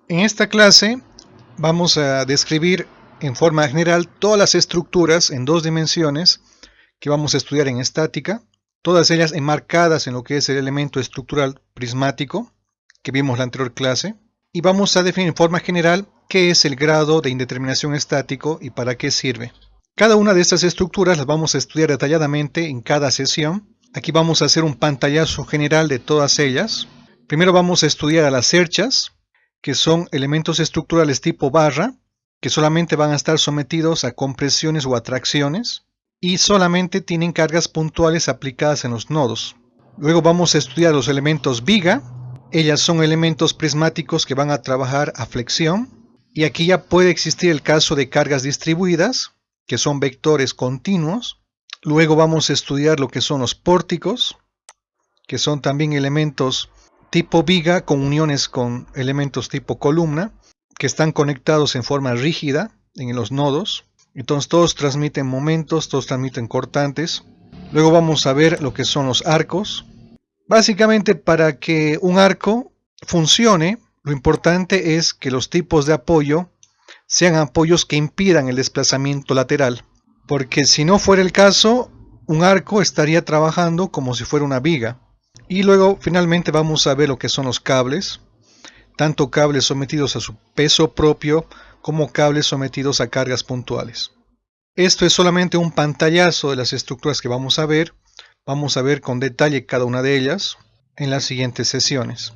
En esta clase vamos a describir en forma general todas las estructuras en dos dimensiones que vamos a estudiar en estática, todas ellas enmarcadas en lo que es el elemento estructural prismático que vimos en la anterior clase, y vamos a definir en forma general qué es el grado de indeterminación estático y para qué sirve. Cada una de estas estructuras las vamos a estudiar detalladamente en cada sesión. Aquí vamos a hacer un pantallazo general de todas ellas. Primero vamos a estudiar a las cerchas, que son elementos estructurales tipo barra, que solamente van a estar sometidos a compresiones o atracciones, y solamente tienen cargas puntuales aplicadas en los nodos. Luego vamos a estudiar los elementos viga. Ellas son elementos prismáticos que van a trabajar a flexión, y aquí ya puede existir el caso de cargas distribuidas, que son vectores continuos. Luego vamos a estudiar lo que son los pórticos, que son también elementos tipo viga con uniones con elementos tipo columna, que están conectados en forma rígida en los nodos. Entonces todos transmiten momentos, todos transmiten cortantes. Luego vamos a ver lo que son los arcos. Básicamente, para que un arco funcione, lo importante es que los tipos de apoyo sean apoyos que impidan el desplazamiento lateral, porque si no fuera el caso, un arco estaría trabajando como si fuera una viga. Y luego finalmente vamos a ver lo que son los cables, tanto cables sometidos a su peso propio como cables sometidos a cargas puntuales. Esto es solamente un pantallazo de las estructuras que vamos a ver. Vamos a ver con detalle cada una de ellas en las siguientes sesiones.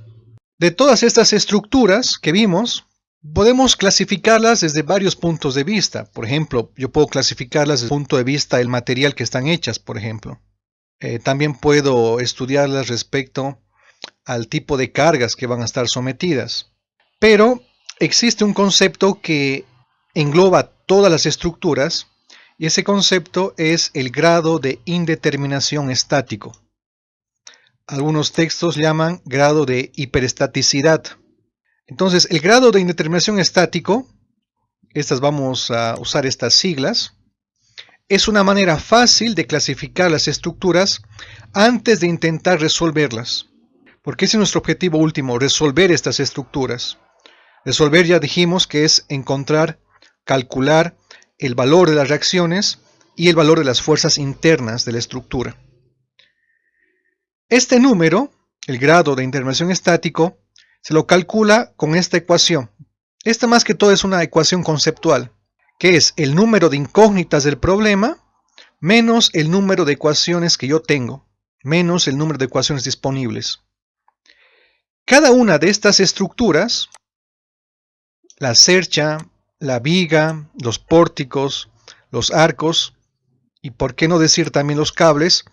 De todas estas estructuras que vimos, podemos clasificarlas desde varios puntos de vista. Por ejemplo, yo puedo clasificarlas desde el punto de vista del material que están hechas, por ejemplo. También puedo estudiarlas respecto al tipo de cargas que van a estar sometidas. Pero existe un concepto que engloba todas las estructuras, y ese concepto es el grado de indeterminación estático. Algunos textos llaman grado de hiperestaticidad. Entonces, el grado de indeterminación estático, vamos a usar estas siglas, es una manera fácil de clasificar las estructuras antes de intentar resolverlas. Porque ese es nuestro objetivo último, resolver estas estructuras. Resolver, ya dijimos, que es encontrar, calcular el valor de las reacciones y el valor de las fuerzas internas de la estructura. Este número, el grado de indeterminación estático, se lo calcula con esta ecuación. Esta más que todo es una ecuación conceptual, que es el número de incógnitas del problema menos el número de ecuaciones que yo tengo, menos el número de ecuaciones disponibles. Cada una de estas estructuras, la cercha, la viga, los pórticos, los arcos, y por qué no decir también los cables,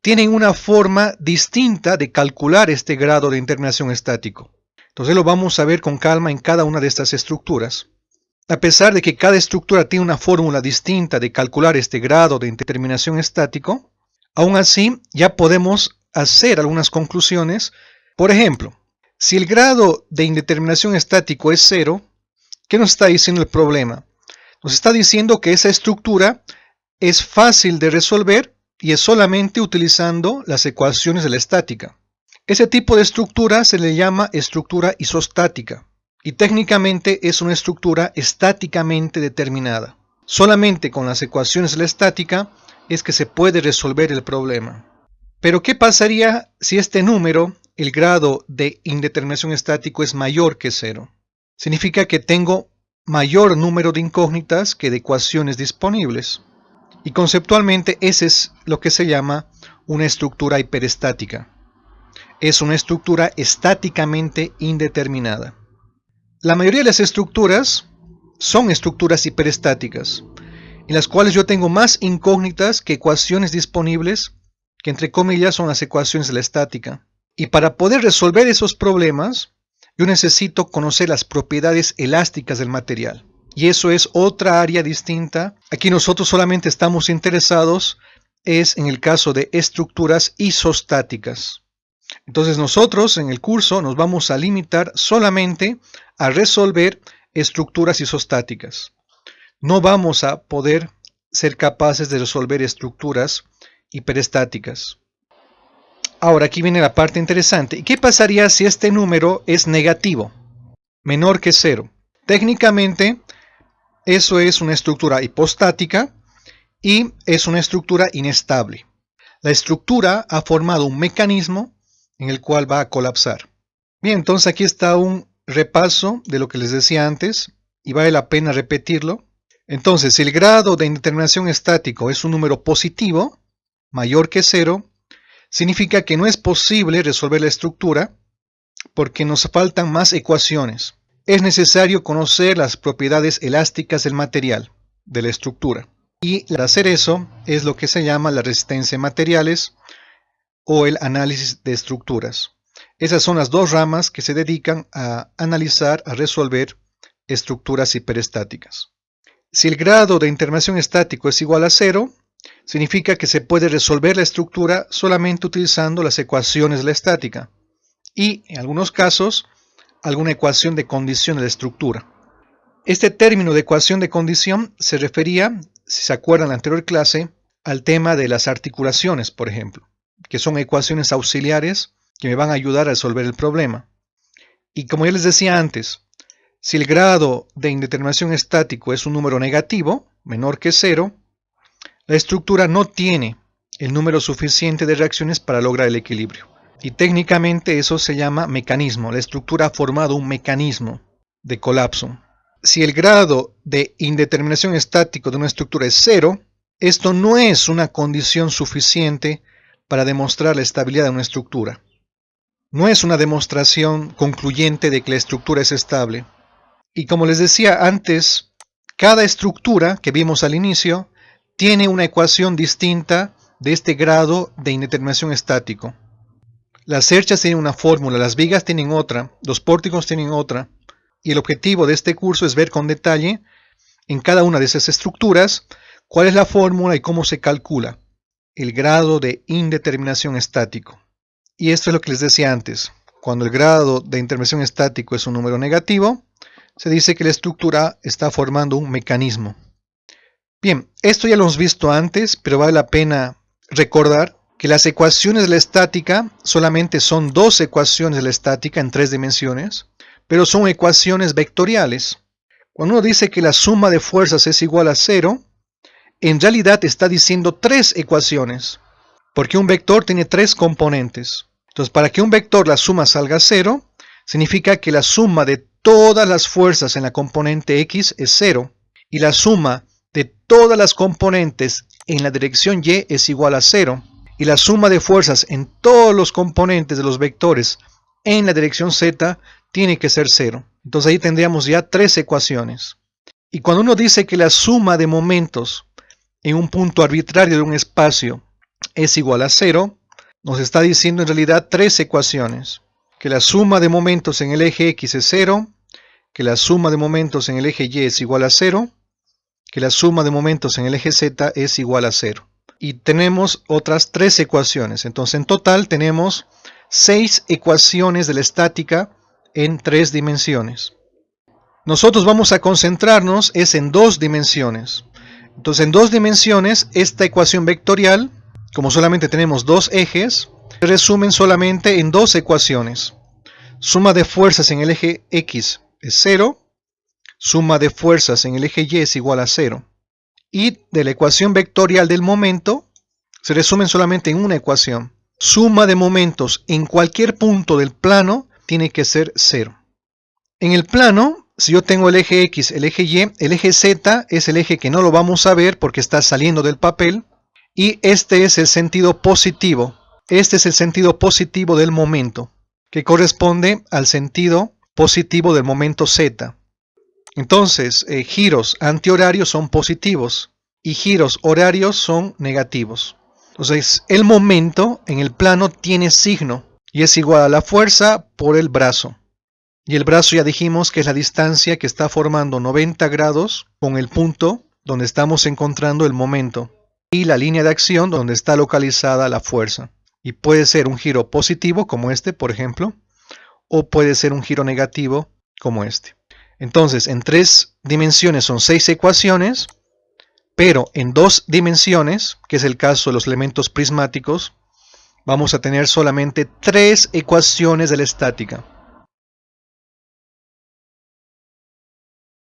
tienen una forma distinta de calcular este grado de indeterminación estático. Entonces lo vamos a ver con calma en cada una de estas estructuras. A pesar de que cada estructura tiene una fórmula distinta de calcular este grado de indeterminación estático, aún así ya podemos hacer algunas conclusiones. Por ejemplo, si el grado de indeterminación estático es 0, ¿qué nos está diciendo el problema? Nos está diciendo que esa estructura es fácil de resolver y es solamente utilizando las ecuaciones de la estática. Ese tipo de estructura se le llama estructura isostática y técnicamente es una estructura estáticamente determinada. Solamente con las ecuaciones de la estática es que se puede resolver el problema. Pero ¿qué pasaría si este número, el grado de indeterminación estático, es mayor que 0? Significa que tengo mayor número de incógnitas que de ecuaciones disponibles. Y conceptualmente ese es lo que se llama una estructura hiperestática. Es una estructura estáticamente indeterminada. La mayoría de las estructuras son estructuras hiperestáticas, en las cuales yo tengo más incógnitas que ecuaciones disponibles, que entre comillas son las ecuaciones de la estática. Y para poder resolver esos problemas, yo necesito conocer las propiedades elásticas del material. Y eso es otra área distinta. Aquí nosotros solamente estamos interesados en el caso de estructuras isostáticas. Entonces nosotros en el curso nos vamos a limitar solamente a resolver estructuras isostáticas. No vamos a poder ser capaces de resolver estructuras hiperestáticas. Ahora aquí viene la parte interesante. ¿Qué pasaría si este número es negativo? menor que 0. Técnicamente, eso es una estructura hipostática y es una estructura inestable. La estructura ha formado un mecanismo en el cual va a colapsar. Bien, entonces aquí está un repaso de lo que les decía antes y vale la pena repetirlo. Entonces, si el grado de indeterminación estático es un número positivo, mayor que 0, significa que no es posible resolver la estructura porque nos faltan más ecuaciones. Es necesario conocer las propiedades elásticas del material, de la estructura. Y al hacer eso es lo que se llama la resistencia en materiales o el análisis de estructuras. Esas son las dos ramas que se dedican a analizar, a resolver estructuras hiperestáticas. Si el grado de indeterminación estático es igual a 0, significa que se puede resolver la estructura solamente utilizando las ecuaciones de la estática y, en algunos casos, alguna ecuación de condición de la estructura. Este término de ecuación de condición se refería, si se acuerdan en la anterior clase, al tema de las articulaciones, por ejemplo, que son ecuaciones auxiliares que me van a ayudar a resolver el problema. Y como ya les decía antes, si el grado de indeterminación estático es un número negativo, menor que 0, la estructura no tiene el número suficiente de reacciones para lograr el equilibrio. Y técnicamente eso se llama mecanismo. La estructura ha formado un mecanismo de colapso. Si el grado de indeterminación estático de una estructura es 0, esto no es una condición suficiente para demostrar la estabilidad de una estructura. No es una demostración concluyente de que la estructura es estable. Y como les decía antes, cada estructura que vimos al inicio tiene una ecuación distinta de este grado de indeterminación estático. Las cerchas tienen una fórmula, las vigas tienen otra, los pórticos tienen otra. Y el objetivo de este curso es ver con detalle en cada una de esas estructuras cuál es la fórmula y cómo se calcula el grado de indeterminación estático. Y esto es lo que les decía antes. Cuando el grado de indeterminación estático es un número negativo, se dice que la estructura está formando un mecanismo. Bien, esto ya lo hemos visto antes, pero vale la pena recordar que las ecuaciones de la estática solamente son dos ecuaciones de la estática en 3 dimensiones, pero son ecuaciones vectoriales. Cuando uno dice que la suma de fuerzas es igual a 0, en realidad está diciendo 3 ecuaciones, porque un vector tiene 3 componentes. Entonces, para que un vector la suma salga 0, significa que la suma de todas las fuerzas en la componente X es 0, y la suma de todas las componentes en la dirección Y es igual a 0, y la suma de fuerzas en todos los componentes de los vectores en la dirección Z tiene que ser 0. Entonces ahí tendríamos ya 3 ecuaciones. Y cuando uno dice que la suma de momentos en un punto arbitrario de un espacio es igual a 0, nos está diciendo en realidad 3 ecuaciones. Que la suma de momentos en el eje X es 0, que la suma de momentos en el eje Y es igual a 0, que la suma de momentos en el eje Z es igual a 0. Y tenemos otras 3 ecuaciones. Entonces en total tenemos 6 ecuaciones de la estática en 3 dimensiones. Nosotros vamos a concentrarnos es en 2 dimensiones. Entonces en 2 dimensiones esta ecuación vectorial, como solamente tenemos 2 ejes, se resumen solamente en 2 ecuaciones. Suma de fuerzas en el eje X es 0, suma de fuerzas en el eje Y es igual a 0. Y de la ecuación vectorial del momento se resumen solamente en una ecuación. Suma de momentos en cualquier punto del plano tiene que ser 0. En el plano, si yo tengo el eje X, el eje Y, el eje Z es el eje que no lo vamos a ver porque está saliendo del papel. Y este es el sentido positivo. Este es el sentido positivo del momento, que corresponde al sentido positivo del momento Z. Entonces, giros antihorarios son positivos y giros horarios son negativos. Entonces, el momento en el plano tiene signo y es igual a la fuerza por el brazo. Y el brazo ya dijimos que es la distancia que está formando 90 grados con el punto donde estamos encontrando el momento y la línea de acción donde está localizada la fuerza. Y puede ser un giro positivo como este, por ejemplo, o puede ser un giro negativo como este. Entonces, en 3 dimensiones son 6 ecuaciones, pero en 2 dimensiones, que es el caso de los elementos prismáticos, vamos a tener solamente 3 ecuaciones de la estática.